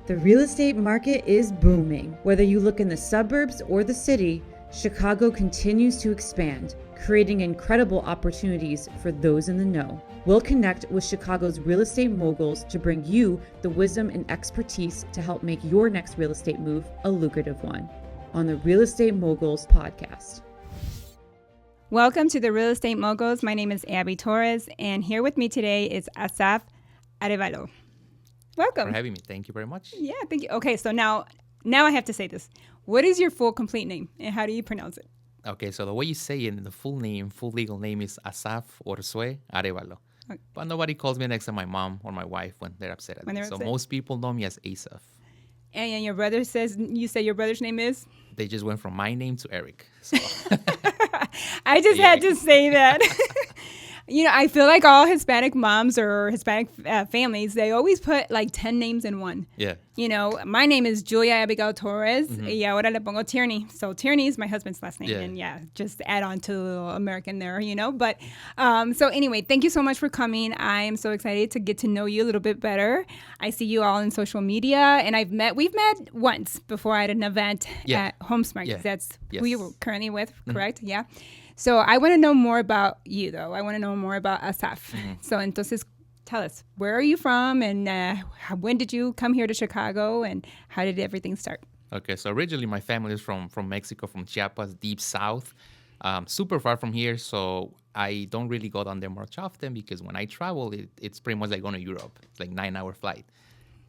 The real estate market is booming. Whether you look in the suburbs or the city, Chicago continues to expand, creating incredible opportunities for those in the know. We'll connect with Chicago's real estate moguls to bring you the wisdom and expertise to help make your next real estate move a lucrative one on the Real Estate Moguls podcast. Welcome to the Real Estate Moguls. My name is Abby Torres, and here with me today is Asaf Arevalo. Welcome. For having me. Thank you very much. Yeah, thank you. Okay, so now I have to say this. What is your full complete name, and how do you pronounce it? Okay, so the way you say it, the full legal name is Asaf Arevalo. Okay. But nobody calls me next to my mom or my wife when they're upset at me. So most people know me as Asaf. And your brother says, you say your brother's name is? They just went from my name to Eric. So. I just had to say that. You know, I feel like all Hispanic moms or Hispanic families, they always put like 10 names in one. Yeah. You know, my name is Julia Abigail Torres, y ahora le pongo Tierney. So Tierney is my husband's last name. Yeah. And just add on to the little American there, you know. But so anyway, thank you so much for coming. I am so excited to get to know you a little bit better. I see you all on social media, and we've met once before at an event at HomeSmart. Yeah. That's yes. who you're currently with, correct? Yeah. So I want to know more about you, though. I want to know more about Asaf. So, entonces, tell us, where are you from, and when did you come here to Chicago, and how did everything start? Okay, so originally my family is from Mexico, from Chiapas, deep south, super far from here. So I don't really go down there much often because when I travel, it's pretty much like going to Europe. It's like 9-hour flight.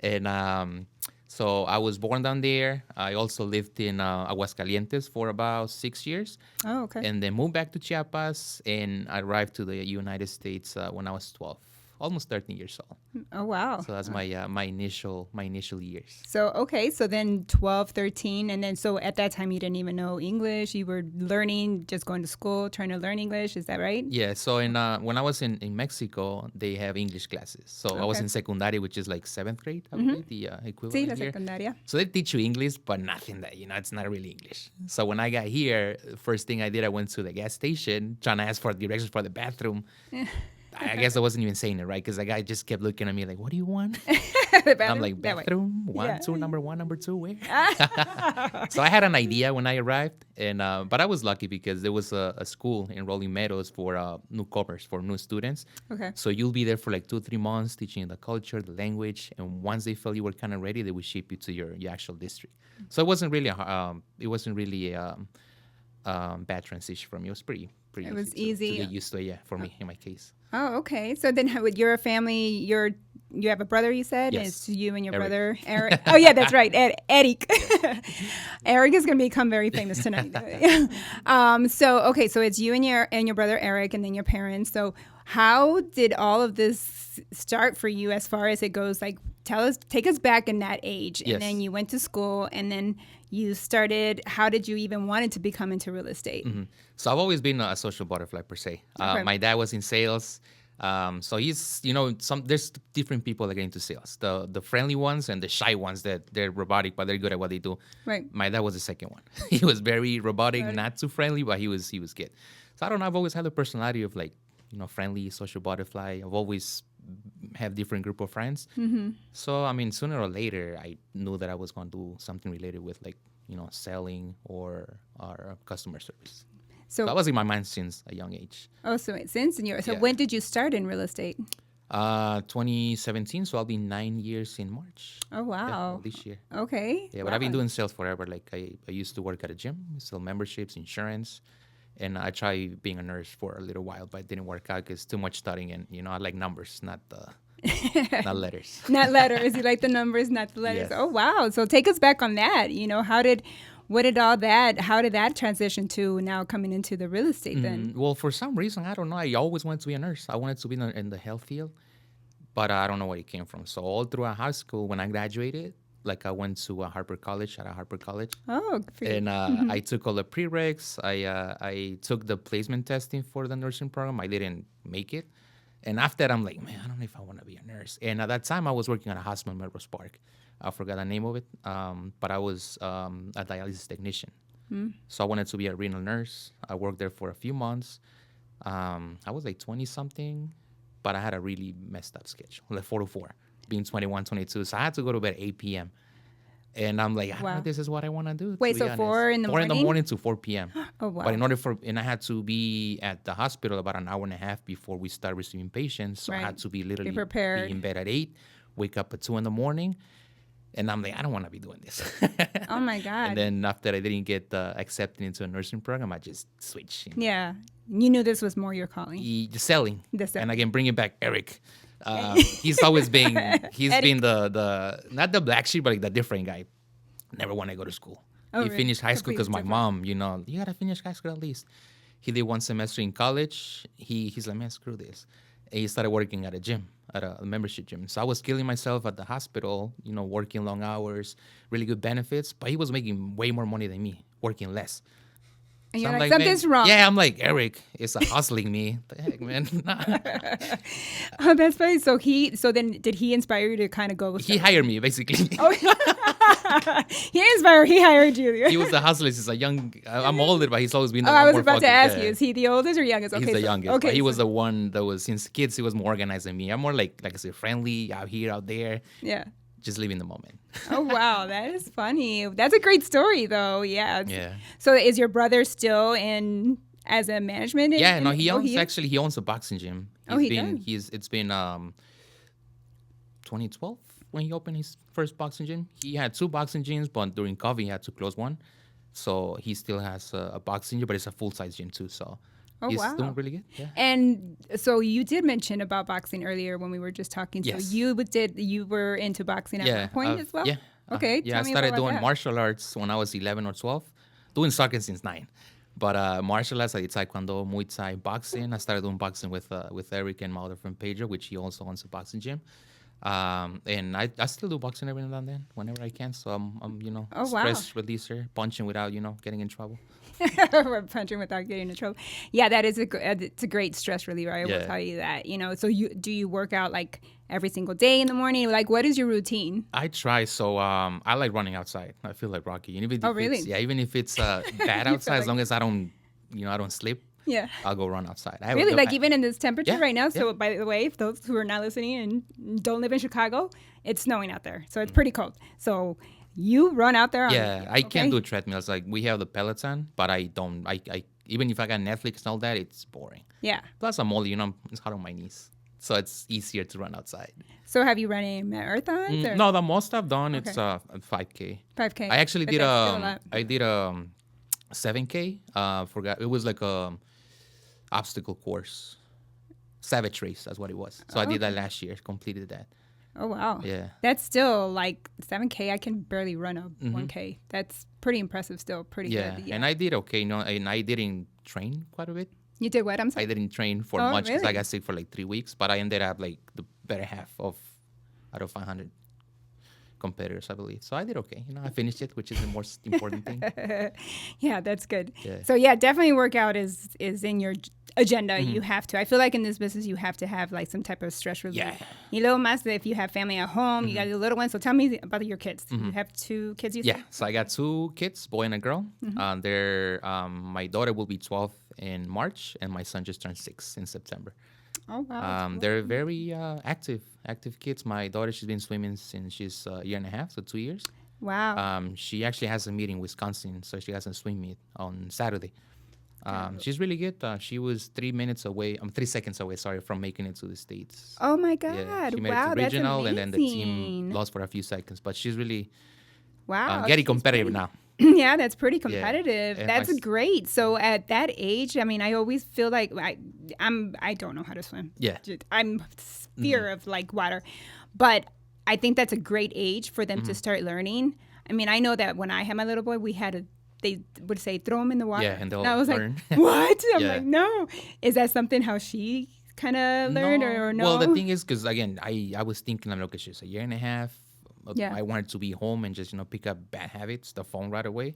And so I was born down there. I also lived in Aguascalientes for about 6 years. Oh, okay. And then moved back to Chiapas, and I arrived to the United States when I was 12, almost 13 years old. Oh, wow. So that's my initial years. So, okay. So then 12, 13. And then so at that time, you didn't even know English. You were learning, just going to school, trying to learn English. Is that right? Yeah. So when I was in Mexico, they have English classes. So I was in secundaria, which is like 7th grade, I believe, the equivalent Sí, la here. secundaria. So they teach you English, but nothing that, it's not really English. So when I got here, first thing I did, I went to the gas station trying to ask for directions for the bathroom. I guess I wasn't even saying it right because the guy just kept looking at me like, what do you want? I'm like, bathroom, number 1, number 2, where? So I had an idea when I arrived, and but I was lucky because there was a school in Rolling Meadows for newcomers, for new students. Okay. So you'll be there for like 2-3 months teaching the culture, the language, and once they felt you were kind of ready, they would ship you to your actual district. So it wasn't really a bad transition for me. It was pretty it was easy to get used to it, yeah, for me, in my case. Oh, okay. So then with your family, you have a brother, you said? Yes. It's you and your Eric. brother, Eric. Oh, yeah, that's right. Eric. Eric is going to become very famous tonight. So it's you and your brother, Eric, and then your parents. So how did all of this start for you as far as it goes? Like, take us back in that age. Yes. And then you went to school, and then you started, how did you even want to become into real estate? Mm-hmm. So I've always been a social butterfly per se. Okay. My dad was in sales. So he's, there's different people that get into sales. The friendly ones and the shy ones that they're robotic, but they're good at what they do. Right. My dad was the second one. He was very robotic, not too friendly, but he was good. So I don't know, I've always had the personality of like, friendly, social butterfly. I've always have different group of friends. Mm-hmm. So, I mean, sooner or later, I knew that I was going to do something related with like, selling or customer service. So that was in my mind since a young age. Oh, so when did you start in real estate? 2017, so I'll be 9 years in March. Oh, wow. Yeah, this year. Okay. Yeah, but I've been doing sales forever. Like I used to work at a gym, sell memberships, insurance. And I tried being a nurse for a little while, but it didn't work out because too much studying. And, I like numbers, not not letters. Not letters. You like the numbers, not the letters. Yes. Oh, wow. So take us back on that. How did that transition to now coming into the real estate then? Well, for some reason, I don't know. I always wanted to be a nurse. I wanted to be in the health field, but I don't know where it came from. So all throughout high school, when I graduated, like I went to Harper College, at Harper College. Oh, good for you. And I took all the prereqs. I took the placement testing for the nursing program. I didn't make it. And after that, I'm like, man, I don't know if I want to be a nurse. And at that time, I was working at a hospital in Melrose Park. I forgot the name of it, but I was a dialysis technician. So I wanted to be a renal nurse. I worked there for a few months. I was like 20-something, but I had a really messed up schedule, like 4 to 4. being 21, 22. So I had to go to bed at 8 p.m. And I'm like, I don't know Wow. if this is what I want to do. Wait, to be so honest. 4 in the 4 in the morning? morning to 4 p.m. Oh, wow. But and I had to be at the hospital about an hour and a half before we start receiving patients. So I Right. had to be literally prepared. be in bed at 8, wake up at 2 in the morning. And I'm like, I don't want to be doing this. Oh, my God. And then after I didn't get accepted into a nursing program, I just switched. Yeah. You knew this was more your calling. The selling. The selling. And again, bring it back, Eric. He's always been, been the not the black sheep, but like the different guy. Never want to go to school. Oh, He really? finished high school because my Completely mom, you got to finish high school at least. He did 1 semester in college. He's like, man, screw this. And he started working at a gym, at a membership gym. So I was killing myself at the hospital, working long hours, really good benefits. But he was making way more money than me, working less. And So you're I'm like, man, something's wrong. Yeah, I'm like, Eric, it's hustling me. The heck, man. Oh, that's funny. So then did he inspire you to kind of go? He hired me, basically. Oh, he hired you. He was the hustler. He's a young. I'm older, but he's always been the Oh, one I was more about to focused. ask Yeah. you, is he the oldest or youngest? Okay, He's the so- youngest. Okay, But he was so- the one that was, since kids, he was more organized than me. I'm more like I said, friendly, out here, out there, Yeah. just living the moment. Oh, wow. That is funny. That's a great story, though. Yeah. Yeah. So is your brother still in as a management? Yeah, no, in- he oh, owns is? he owns a boxing gym. Oh, he does. It's been 2012 when he opened his first boxing gym. He had 2 boxing gyms, but during COVID he had to close one. So he still has a boxing gym, but it's a full-size gym too. So Oh, he's wow. doing really good. Yeah. And so you did mention about boxing earlier when we were just talking. Yes. So you were into boxing at one point as well? Yeah. Okay. Yeah, I tell me started about doing that. martial arts when I was 11 or 12. Doing soccer since 9. But martial arts, I did taekwondo, Muay Thai, boxing. I started doing boxing with Eric and my other friend Pedro, which he also owns a boxing gym. And I still do boxing every now and then, whenever I can. So I'm Oh, wow. stress releaser, punching without, getting in trouble. We're punching without getting in trouble. Yeah, that is it's a great stress reliever. I will Yeah. tell you that. So do you work out like every single day in the morning? Like, what is your routine? I try. So I like running outside. I feel like Rocky. Even if Oh, really? even if it's bad outside, as long as I don't slip, Yeah. I'll go run outside. I have a Really, dog- like even in this temperature Yeah, right now. yeah. So, by the way, if those who are not listening and don't live in Chicago, it's snowing out there, so it's pretty cold. So you run out there. Yeah, I okay? can't do treadmills. Like we have the Peloton, but I don't. I even if I got Netflix and all that, it's boring. Yeah. Plus, I'm old. It's hard on my knees, so it's easier to run outside. So have you run any marathons? Or No, the most I've done it's 5K. 5K. I actually But did that's still a lot. I did 7K. Forgot it was like a obstacle course, Savage Race. That's what it was. So I did that last year. Completed that. Oh wow. Yeah. That's still like 7K. I can barely run a 1K. That's pretty impressive. Still pretty Yeah. good. And I did okay. And I didn't train quite a bit. You did what? I'm sorry. I didn't train for Oh, much because I really? got sick for like 3 weeks, but I ended up like the better half out of 500 competitors, I believe. So I did okay. I finished it, which is the most important thing. Yeah, that's good. Yeah. So yeah, definitely workout is in your agenda. Mm-hmm. You have to. I feel like in this business, you have to have like some type of stress relief. Yeah. Y luego más if you have family at home, you got the little ones. So tell me about your kids. You have 2 kids. You Yeah. said? So I got 2 kids, boy and a girl. They're my daughter will be 12 in March, and my son just turned 6 in September. Oh wow. They're very active kids. My daughter, she's been swimming since she's a year and a half, so 2 years. Wow. She actually has a meet in Wisconsin, so she has a swim meet on Saturday. She's really good. She was 3 seconds away, sorry, from making it to the States. Oh my God! Yeah, she made Wow, it to regional, that's and then the team amazing. lost for a few seconds. But she's really Wow, getting she's competitive pretty- now. Yeah, that's pretty competitive. And That's my s- great. So at that age, I mean, I always feel like I don't know how to swim. Yeah. I'm fear of like water, but I think that's a great age for them to start learning. I mean, I know that when I had my little boy, they would say throw him in the water. Yeah, and they'll I was learn. like, what? I'm Yeah. like, no. Is that something how she kind of learned or no? Well, the thing is, because again, I was thinking, I'm like, okay, she's a year and a half. Yeah. I wanted to be home and just pick up bad habits, the phone right away.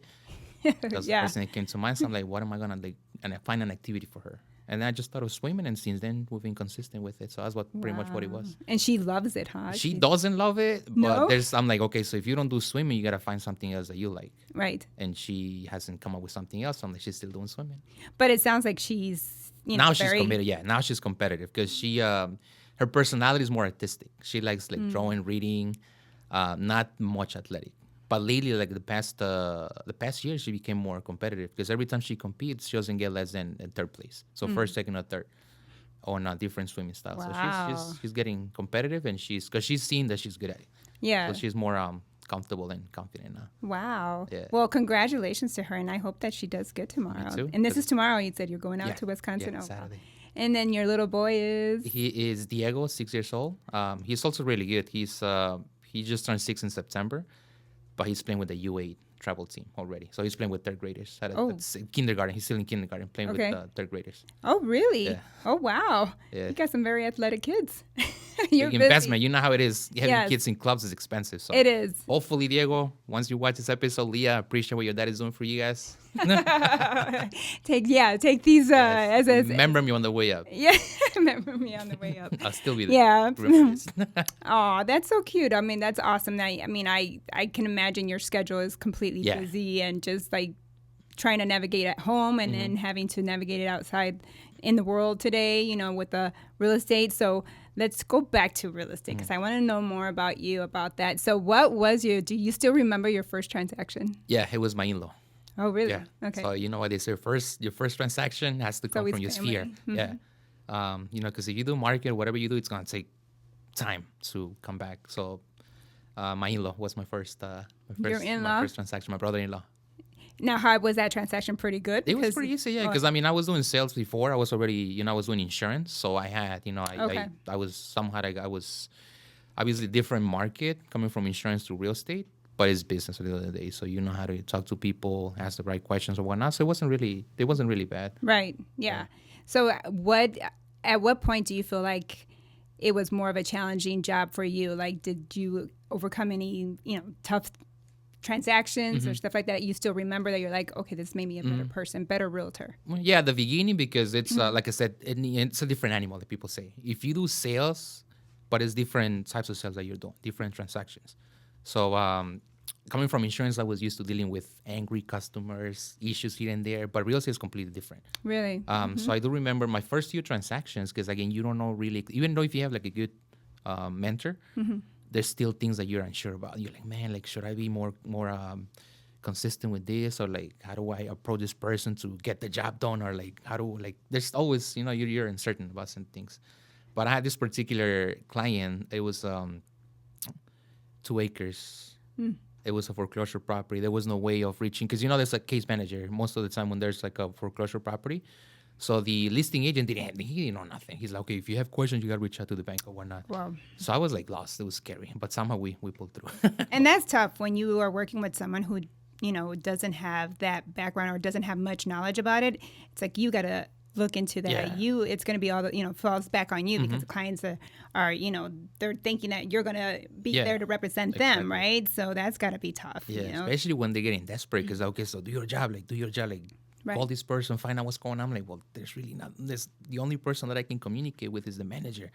That's Yeah. the first thing that came to mind. So I'm like, what am I gonna like? And I find an activity for her. And then I just started swimming, and since then we've been consistent with it. So that's pretty much what it was. And she loves it, huh? She doesn't love it, but No? I'm like, okay, so if you don't do swimming, you gotta find something else that you like. Right. And she hasn't come up with something else. So I'm like, she's still doing swimming. But it sounds like she's Now she's very committed. Yeah, now she's competitive because her personality is more artistic. She likes like drawing, reading, not much athletic. But lately, like the past year, she became more competitive because every time she competes, she doesn't get less than third place. So first, second, or third on different swimming styles. Wow. So she's getting competitive, and because she's seen that she's good at it. Yeah. So she's more comfortable and confident now. Wow. Yeah. Well, congratulations to her, and I hope that she does good tomorrow. Me too. And this is tomorrow. You said you're going out Yeah. to Wisconsin. Yeah, Oh, wow. Saturday. And then your little boy is. He is Diego, 6 years old. He's also really good. He just turned 6 in September, but he's playing with the U8 travel team already. So he's playing with third graders at kindergarten. He's still in kindergarten, playing with third graders. Oh, really? Yeah. Oh, wow. Yeah. You got some very athletic kids. You're Big busy. investment. You know how it is. Having Yes. kids in clubs is expensive. So It is. hopefully, Diego, once you watch this episode, Leah, I appreciate what your dad is doing for you guys. Take these as Remember me on the way up. yeah. Remember me on the way up. I'll still be there. Yeah. Remember Oh, that's so cute. I mean, that's awesome. I can imagine your schedule is completely Yeah. busy and just like trying to navigate at home and then having to navigate it outside in the world today, with the real estate. So let's go back to real estate because I want to know more about you about that. So do you still remember your first transaction? Yeah, it was my in-law. Oh, really? Yeah. Okay. So you know what they say, your first transaction has to come always from your sphere. family. Yeah. Because if you do market, whatever you do, it's gonna take time to come back. So my in-law was my first Your in-law? my first transaction, my brother-in-law. Now, how was that transaction? Pretty good? It was pretty easy, yeah. Because I was doing sales before. I was already, I was doing insurance, so I had, Okay. I was obviously different market coming from insurance to real estate, but it's business at the end of the day. So you know how to talk to people, ask the right questions or whatnot. So it wasn't really bad. Right. Yeah. So at what point do you feel like it was more of a challenging job for you? Like, did you overcome any, tough transactions or stuff like that? You still remember that you're like, okay, this made me a better person, better realtor. Well, yeah, at the beginning, because it's like I said, it's a different animal that people say. If you do sales, but it's different types of sales that you're doing, different transactions. So coming from insurance, I was used to dealing with angry customers, issues here and there, but real estate is completely different. Really? So I do remember my first few transactions, because again, you don't know really, even though if you have like a good mentor, there's still things that you're unsure about. You're like, man, like, should I be more consistent with this, or like, how do I approach this person to get the job done, or like, there's always, you're uncertain about some things. But I had this particular client. It was 2 acres. It was a foreclosure property. There was no way of reaching, because there's a case manager most of the time when there's like a foreclosure property. So the listing agent didn't know nothing. He's like, okay, if you have questions, you got to reach out to the bank or whatnot. Wow. So I was like lost. It was scary, but somehow we pulled through. And that's tough when you are working with someone who, doesn't have that background or doesn't have much knowledge about it. It's like you got to look into that. Yeah. It's going to be all the, falls back on you because the clients are, they're thinking that you're going to be Yeah. there to represent Exactly. them, right? So that's got to be tough. Yeah, you know? especially when they're getting desperate, because okay, so do your job, like Right. call this person, find out what's going on. I'm like, well, there's really not. There's the only person that I can communicate with is the manager,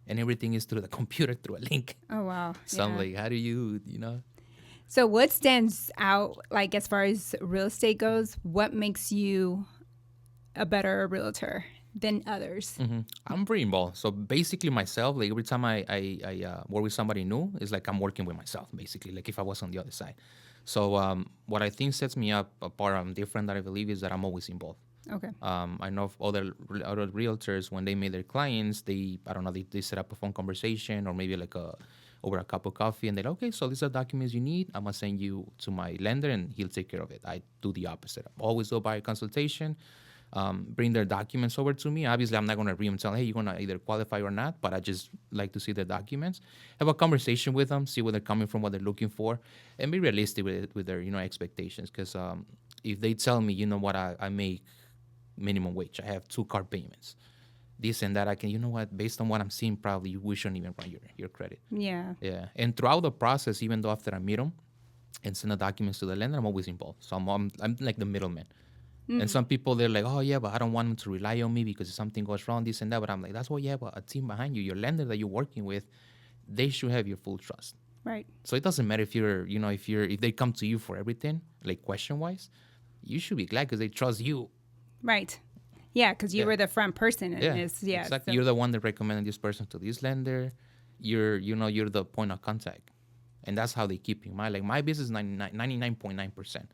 and everything is through the computer through a link. Oh, wow. So I'm Yeah. like, how do you, So what stands out, like as far as real estate goes, what makes you a better realtor than others? I'm pretty involved. So basically, myself, like every time I work with somebody new, it's like I'm working with myself, basically, like if I was on the other side. So what I think sets me up apart, I'm different, that I believe, is that I'm always involved. Okay. I know of other realtors, when they meet their clients, they set up a phone conversation, or maybe like over a cup of coffee, and they're like, okay, so these are documents you need. I'm gonna send you to my lender, and he'll take care of it. I do the opposite. I always go by a consultation. Bring their documents over to me. Obviously, I'm not going to read them and tell, hey, you're going to either qualify or not, but I just like to see their documents, have a conversation with them, see where they're coming from, what they're looking for, and be realistic with their, expectations. Because if they tell me, what, I make minimum wage, I have 2 car payments, this and that, I can, based on what I'm seeing, probably we shouldn't even run your credit. Yeah. Yeah. And throughout the process, even though after I meet them and send the documents to the lender, I'm always involved. So I'm like the middleman. And some people, they're like, oh, yeah, but I don't want them to rely on me because if something goes wrong, this and that. But I'm like, that's why you have a team behind you. Your lender that you're working with, they should have your full trust. Right. So it doesn't matter if if they come to you for everything, like question-wise, you should be glad because they trust you. Right. Yeah, because you were the front person in Yeah, this. Yeah, exactly. so- You're the one that recommended this person to this lender. You're the point of contact, and that's how they keep in mind. Like my business, 99.9%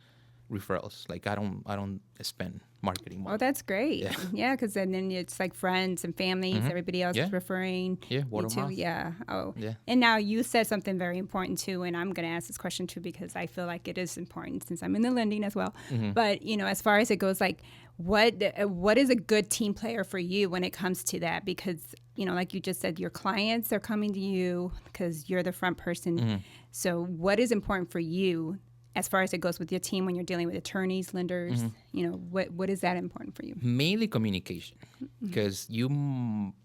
referrals. Like I don't spend marketing money. Oh, that's great. Yeah, because then it's like friends and families, everybody else is referring. Yeah, word you of too. mouth. Yeah. Oh. Yeah. And now you said something very important too, and I'm going to ask this question too because I feel like it is important since I'm in the lending as well. But as far as it goes, like what is a good team player for you when it comes to that? Because like you just said, your clients are coming to you because you're the front person. So what is important for you as far as it goes with your team when you're dealing with attorneys, lenders? What is that important for you? Mainly communication, because you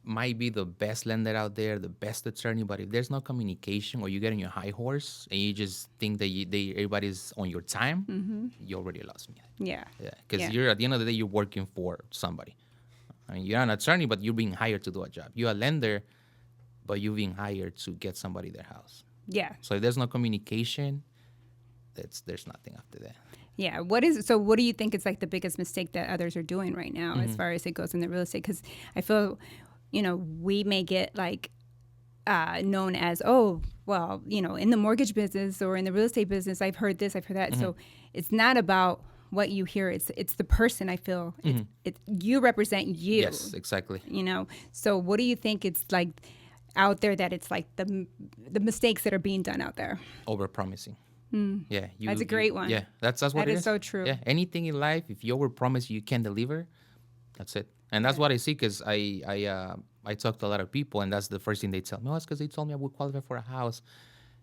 might be the best lender out there, the best attorney, but if there's no communication or you get on your high horse and you just think that everybody's on your time, you already lost me. Yeah. Yeah, because you're at the end of the day, you're working for somebody. I mean, you're an attorney, but you're being hired to do a job. You're a lender, but you're being hired to get somebody their house. Yeah. So if there's no communication, there's nothing after that. Yeah. What do you think is like the biggest mistake that others are doing right now as far as it goes in the real estate? Because I feel, we may get like known as, oh, well, in the mortgage business or in the real estate business, I've heard this, I've heard that. So it's not about what you hear. It's the person. I feel it's you represent you. Yes, exactly. So what do you think it's like out there that it's like the mistakes that are being done out there? Overpromising. Yeah, That's a great one. Yeah, that's what That it is so true. Yeah, anything in life, if you overpromise, you can deliver. That's it, and that's what I see. Because I talk to a lot of people, and that's the first thing they tell me. Oh, it's because they told me I would qualify for a house,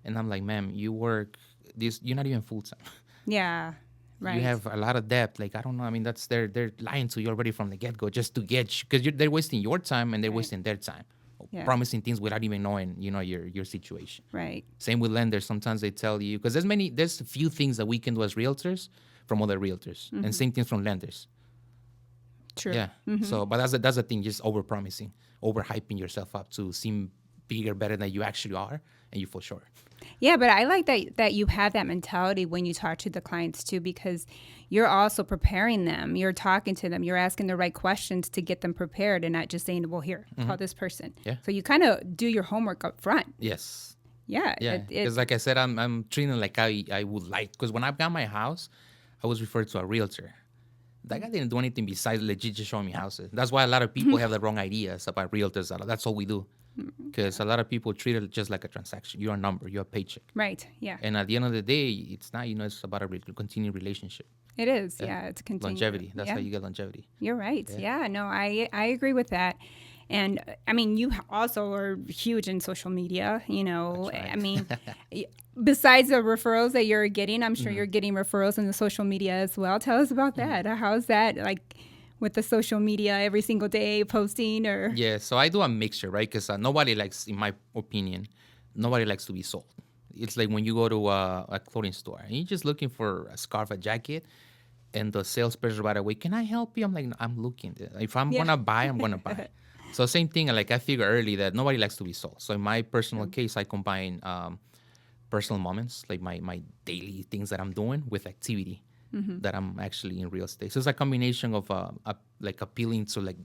and I'm like, ma'am, you work this. You're not even full time. Yeah, right. You have a lot of debt. Like I don't know. I mean, that's they're lying to you already from the get go just to get you, because they're wasting your time and they're wasting their time. Yeah. Promising things without even knowing, your situation. Right. Same with lenders. Sometimes they tell you, because there's a few things that we can do as realtors from other realtors, and same things from lenders. True. Yeah. So, but that's the thing, just overpromising, overhyping yourself up to seem bigger, better than you actually are, and you fall short. Yeah, but I like that you have that mentality when you talk to the clients too, because you're also preparing them. You're talking to them. You're asking the right questions to get them prepared, and not just saying, "Well, here, call this person." Yeah. So you kind of do your homework up front. Yes. Yeah. Yeah. Because like I said, I'm treating it like I would like. Because when I got my house, I was referred to a realtor. That guy didn't do anything besides legit just showing me houses. That's why a lot of people have the wrong ideas about realtors. That's all we do. Because a lot of people treat it just like a transaction. You're a number. You're a paycheck. Right. Yeah. And at the end of the day, it's not. It's about a continued relationship. It is. Yeah. It's a continued Longevity. That's yeah. how you get longevity. You're right. Yeah. No, I agree with that. And I mean, you also are huge in social media, I mean, besides the referrals that you're getting, I'm sure you're getting referrals in the social media as well. Tell us about that. How's that like with the social media every single day posting or? Yeah. So I do a mixture, right? Because nobody likes, in my opinion, nobody likes to be sold. It's like when you go to a clothing store and you're just looking for a scarf, a jacket, and the salesperson right away, can I help you? I'm like, I'm looking. If I'm going to buy, I'm going to buy. So same thing, like I figured early that nobody likes to be sold. So in my personal case, I combine personal moments, like my daily things that I'm doing with activity that I'm actually in real estate. So it's a combination of like appealing to like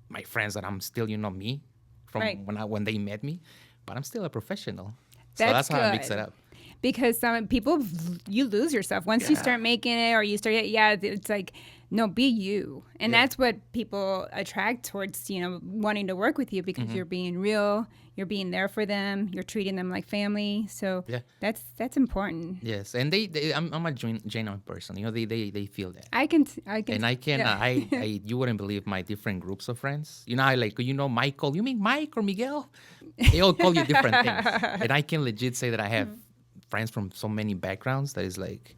my friends that I'm still, me from when they met me, but I'm still a professional. So that's how I mix it up. Because some people, you lose yourself once you start making it, or you start. Yeah, it's like, no, be you, and that's what people attract towards. Wanting to work with you because you're being real, you're being there for them, you're treating them like family. So that's important. Yes, and I'm a genuine person. They feel that. I can. And I can. You wouldn't believe my different groups of friends. Michael. You mean Mike or Miguel? They all call you different things, and I can legit say that I have friends from so many backgrounds that is like,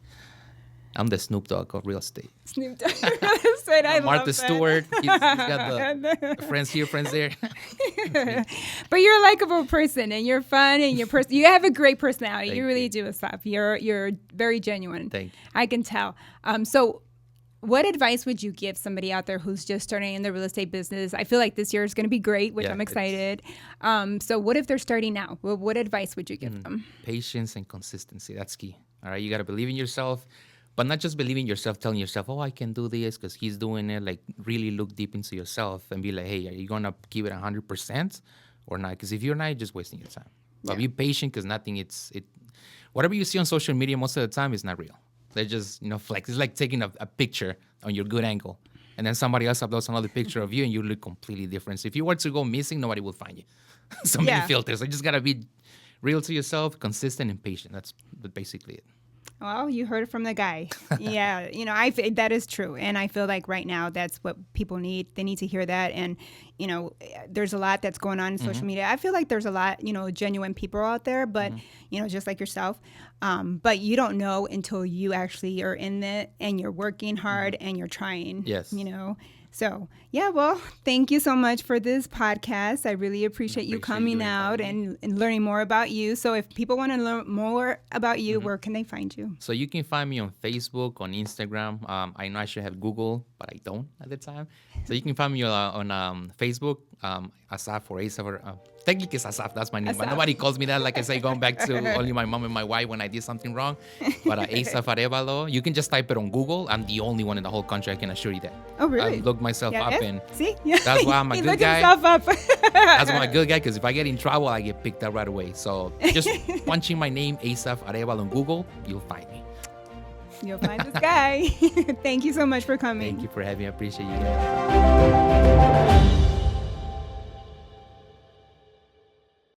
I'm the Snoop Dogg of real estate. Snoop Dogg of real estate. I Martha love that. Stewart. He's got the friends here, friends there. But you're a likable person, and you're fun, and you have a great personality. Thank you really do, Asaf. You're very genuine. Thank you. I can tell. So what advice would you give somebody out there who's just starting in the real estate business? I feel like this year is going to be great, which I'm excited. So what if they're starting now? What advice would you give them? Patience and consistency. That's key. All right. You got to believe in yourself. But not just believing yourself, telling yourself, oh, I can do this because he's doing it. Like, really look deep into yourself and be like, hey, are you going to give it 100% or not? Because if you're not, you're just wasting your time. But be patient because whatever you see on social media most of the time is not real. They're just, flex. It's like taking a picture on your good angle. And then somebody else uploads another picture of you and you look completely different. So if you were to go missing, nobody will find you. So many filters. So you just got to be real to yourself, consistent, and patient. That's basically it. Well, you heard it from the guy. Yeah, that is true. And I feel like right now that's what people need. They need to hear that. And, there's a lot that's going on in social media. I feel like there's a lot, genuine people out there, but, just like yourself. But you don't know until you actually are in it and you're working hard and you're trying. Yes. So, well, thank you so much for this podcast. I really appreciate you coming out and learning more about you. So if people want to learn more about you, where can they find you? So you can find me on Facebook, on Instagram. I know I should have Google, but I don't at the time. So you can find me on Facebook, Asaf or Asaf. Technically, it's Asaf. That's my name. Asaf. But nobody calls me that. Like I say, going back to only my mom and my wife when I did something wrong. But Asaf Arevalo, you can just type it on Google. I'm the only one in the whole country. I can assure you that. Oh, really? I looked myself up and see? That's why I'm a good guy. Himself up. That's why I'm a good guy, because if I get in trouble, I get picked up right away. So just punching my name, Asaf Arevalo, on Google, you'll find me. You'll find this guy. Thank you so much for coming. Thank you for having me. I appreciate you guys.